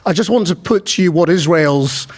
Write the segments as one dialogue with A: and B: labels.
A: I just want to put to you what Israel's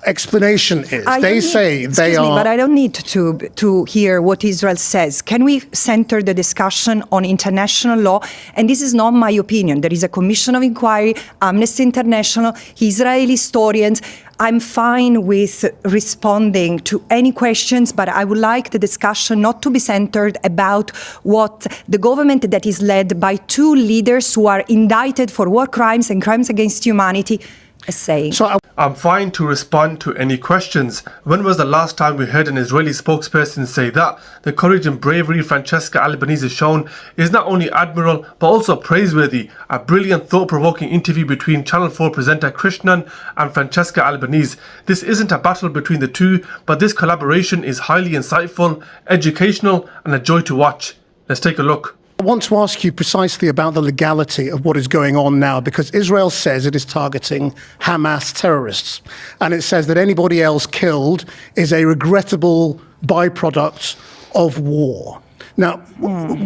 A: explanation is.
B: But I don't need to hear what Israel says. Can we center the discussion on international law? And this is not my opinion. There is a commission of inquiry, Amnesty International, Israeli historians. I'm fine with responding to any questions, but I would like the discussion not to be centered about what the government that is led by two leaders who are indicted for war crimes and crimes against humanity is saying.
C: I'm fine to respond to any questions. When was the last time we heard an Israeli spokesperson say that? The courage and bravery Francesca Albanese has shown is not only admirable but also praiseworthy. A brilliant, thought-provoking interview between Channel 4 presenter Krishnan and Francesca Albanese. This isn't a battle between the two, but this collaboration is highly insightful, educational and a joy to watch. Let's take a look.
A: I want to ask you precisely about the legality of what is going on now, because Israel says it is targeting Hamas terrorists. And it says that anybody else killed is a regrettable byproduct of war. Now,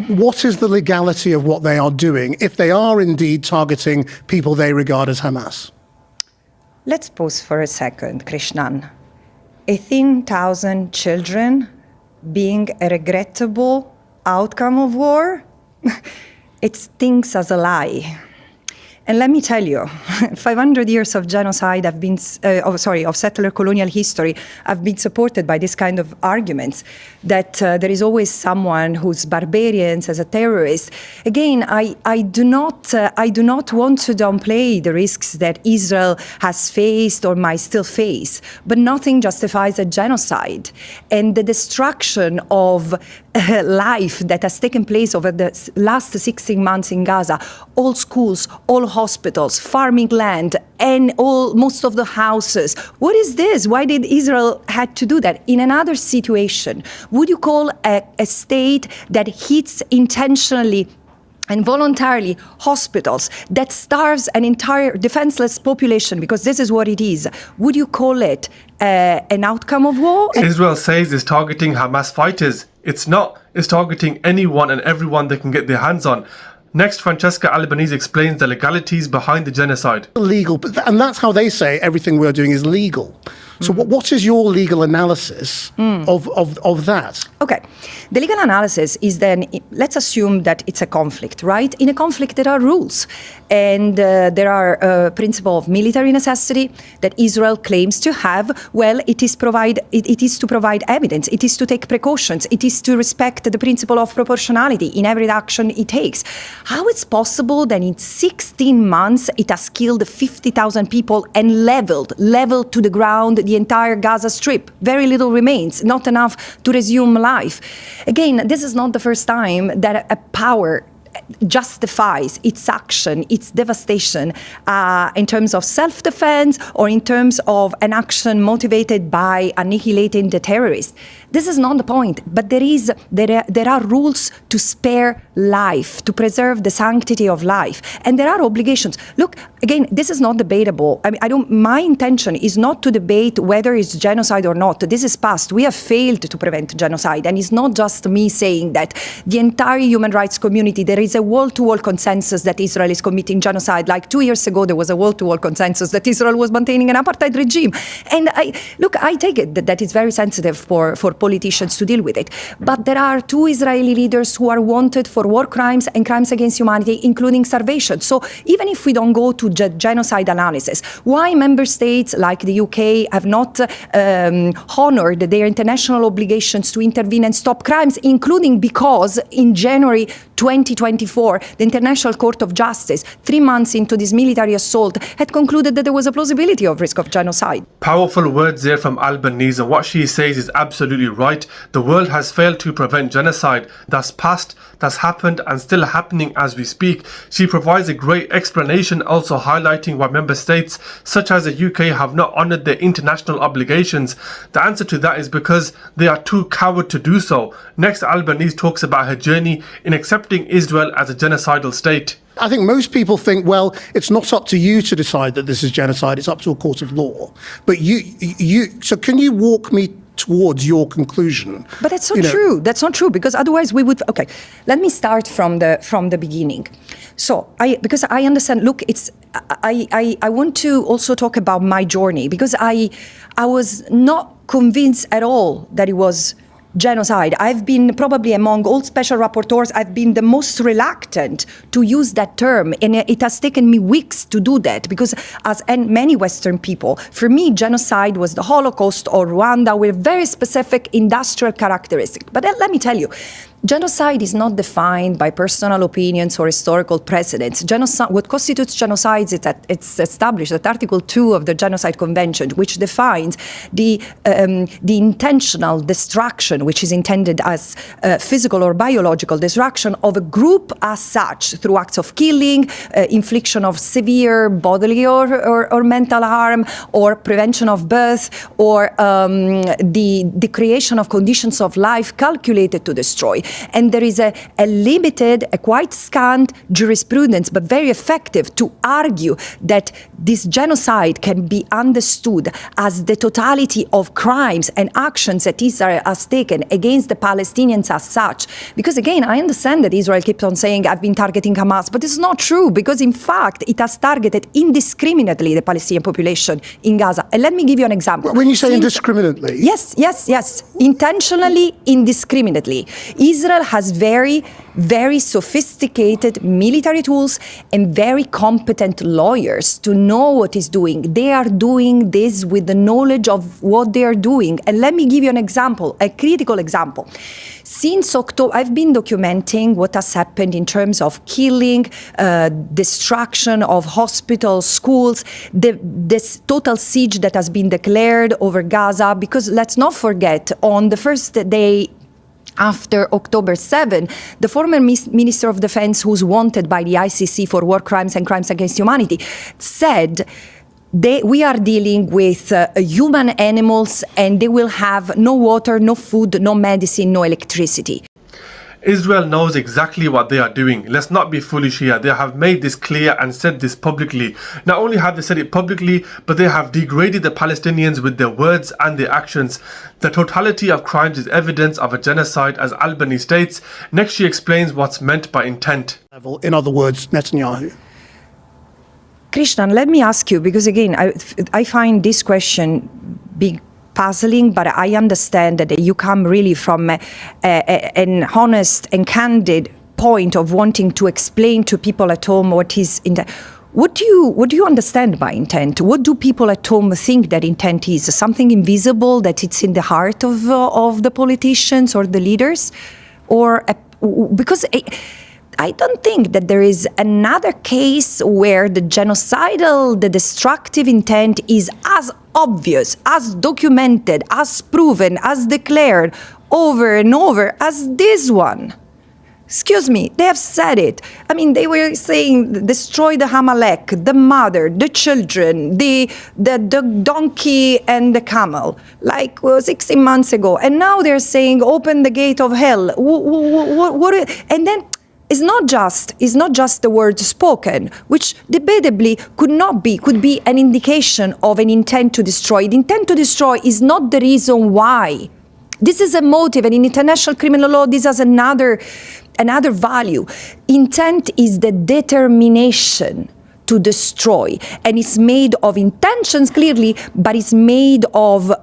A: what is the legality of what they are doing if they are indeed targeting people they regard as Hamas?
B: Let's pause for a second, Krishnan. 18,000 children being a regrettable outcome of war? It stinks as a lie. And let me tell you, 500 years of genocide have been, of settler colonial history have been supported by this kind of arguments that there is always someone who's barbarians as a terrorist. Again, I do not want to downplay the risks that Israel has faced or might still face, but nothing justifies a genocide. And the destruction of life that has taken place over the last 16 months in Gaza, all schools, all hospitals, farming land, and most of the houses. What is this? Why did Israel had to do that? In another situation, would you call a state that hits intentionally and voluntarily hospitals, that starves an entire defenseless population, because this is what it is, would you call it an outcome of war?
C: Israel says it's targeting Hamas fighters. It's not. It's targeting anyone and everyone they can get their hands on. Next, Francesca Albanese explains the legalities behind the genocide.
A: Illegal, and that's how they say everything we're doing is legal. So what is your legal analysis of that?
B: Okay. The legal analysis is then, let's assume that it's a conflict, right? In a conflict, there are rules. And there are principle of military necessity that Israel claims to have. Well, it is to provide evidence. It is to take precautions. It is to respect the principle of proportionality in every action it takes. How it's possible that in 16 months it has killed 50,000 people and leveled to the ground the entire Gaza Strip? Very little remains, not enough to resume life. Again, this is not the first time that a power justifies its action, its devastation, in terms of self-defense or in terms of an action motivated by annihilating the terrorists. This is not the point, but there are rules to spare life, to preserve the sanctity of life, and there are obligations. Look, again, this is not debatable. I mean, my intention is not to debate whether it's genocide or not. This is past. We have failed to prevent genocide, and it's not just me saying that. The entire human rights community, there is a wall-to-wall consensus that Israel is committing genocide. Like 2 years ago, there was a wall-to-wall consensus that Israel was maintaining an apartheid regime. And I take it that is very sensitive for politicians to deal with it. But there are two Israeli leaders who are wanted for war crimes and crimes against humanity, including starvation. So even if we don't go to genocide analysis, why member states like the UK have not honored their international obligations to intervene and stop crimes, including because in January 2024, the International Court of Justice, 3 months into this military assault, had concluded that there was a plausibility of risk of genocide.
C: Powerful words there from Albanese. What she says is absolutely right. The world has failed to prevent genocide. That's past, that's happened and still happening as we speak. She provides a great explanation, also highlighting why member states such as the UK have not honoured their international obligations. The answer to that is because they are too coward to do so. Next, Albanese talks about her journey in accepting Israel as a genocidal state.
A: I think most people think, well, it's not up to you to decide that this is genocide, it's up to a court of law. But so can you walk me towards your conclusion.
B: But that's not true. That's not true, because otherwise we would. Okay, let me start from the beginning. So because I understand. Look, I want to also talk about my journey, because I was not convinced at all that it was genocide. I've been probably among all special rapporteurs, I've been the most reluctant to use that term. And it has taken me weeks to do that, because and many Western people, for me, genocide was the Holocaust or Rwanda with very specific industrial characteristics. But let me tell you, genocide is not defined by personal opinions or historical precedents. Genocide, what constitutes genocide is that it's established at Article 2 of the Genocide Convention, which defines the intentional destruction, which is intended as physical or biological destruction of a group as such, through acts of killing, infliction of severe bodily or mental harm, or prevention of birth, or the creation of conditions of life calculated to destroy. And there is a limited, a quite scant jurisprudence, but very effective, to argue that this genocide can be understood as the totality of crimes and actions that Israel has taken against the Palestinians as such. Because again, I understand that Israel keeps on saying, I've been targeting Hamas, but it's not true, because in fact, it has targeted indiscriminately the Palestinian population in Gaza. And let me give you an example.
A: When you say indiscriminately?
B: Yes. Intentionally, indiscriminately. Israel has very, very sophisticated military tools and very competent lawyers to know what is doing. They are doing this with the knowledge of what they are doing. And let me give you an example, a critical example. Since October, I've been documenting what has happened in terms of killing, destruction of hospitals, schools, this total siege that has been declared over Gaza, because let's not forget, on the first day after October 7, the former Minister of Defense, who's wanted by the ICC for war crimes and crimes against humanity, said we are dealing with human animals, and they will have no water, no food, no medicine, no electricity.
C: Israel knows exactly what they are doing. Let's not be foolish here. They have made this clear and said this publicly. Not only have they said it publicly, but they have degraded the Palestinians with their words and their actions. The totality of crimes is evidence of a genocide, as Albanese states. Next, she explains what's meant by intent.
A: In other words, Netanyahu.
B: Krishnan, let me ask you, because again, I find this question big, puzzling, but I understand that you come really from an honest and candid point of wanting to explain to people at home what is intent. What do you understand by intent? What do people at home think that intent is? Something invisible, that it's in the heart of the politicians or the leaders? Or because I don't think that there is another case where the genocidal, the destructive intent is as obvious, as documented, as proven, as declared over and over as this one. Excuse me, they have said it. I mean, they were saying destroy the Hamalek, the mother, the children, the donkey and the camel, like 16 months ago. And now they're saying open the gate of hell. And then it's not just the words spoken, which debatably could be an indication of an intent to destroy. The intent to destroy is not the reason why. This is a motive, and in international criminal law, this has another value. Intent is the determination to destroy, and it's made of intentions clearly, but it's made of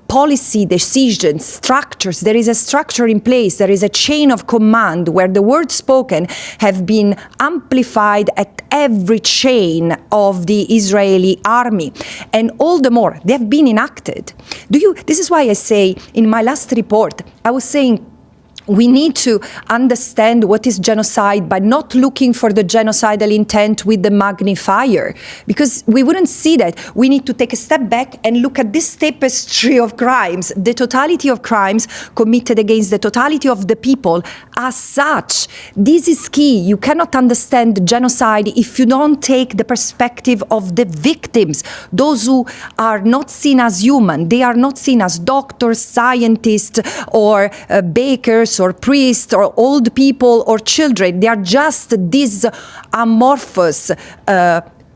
B: policy decisions, structures. There is a structure in place. There is a chain of command where the words spoken have been amplified at every chain of the Israeli army, and all the more they have been enacted. This is why I say in my last report, I was saying, we need to understand what is genocide by not looking for the genocidal intent with the magnifier, because we wouldn't see that. We need to take a step back and look at this tapestry of crimes, the totality of crimes committed against the totality of the people as such. This is key. You cannot understand genocide if you don't take the perspective of the victims, those who are not seen as human. They are not seen as doctors, scientists, or bakers, or priests, or old people, or children. They are just these amorphous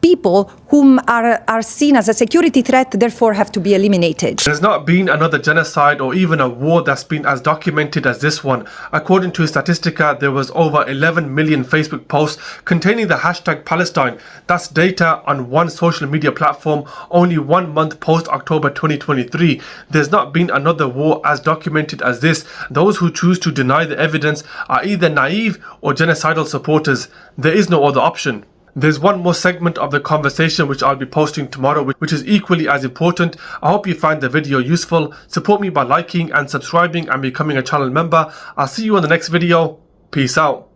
B: people whom are seen as a security threat, therefore have to be eliminated.
C: There's not been another genocide or even a war that's been as documented as this one. According to Statistica, there was over 11 million Facebook posts containing the hashtag Palestine. That's data on one social media platform only 1 month post October 2023. There's not been another war as documented as this. Those who choose to deny the evidence are either naive or genocidal supporters. There is no other option. There's one more segment of the conversation which I'll be posting tomorrow, which is equally as important. I hope you find the video useful. Support me by liking and subscribing and becoming a channel member. I'll see you on the next video. Peace out.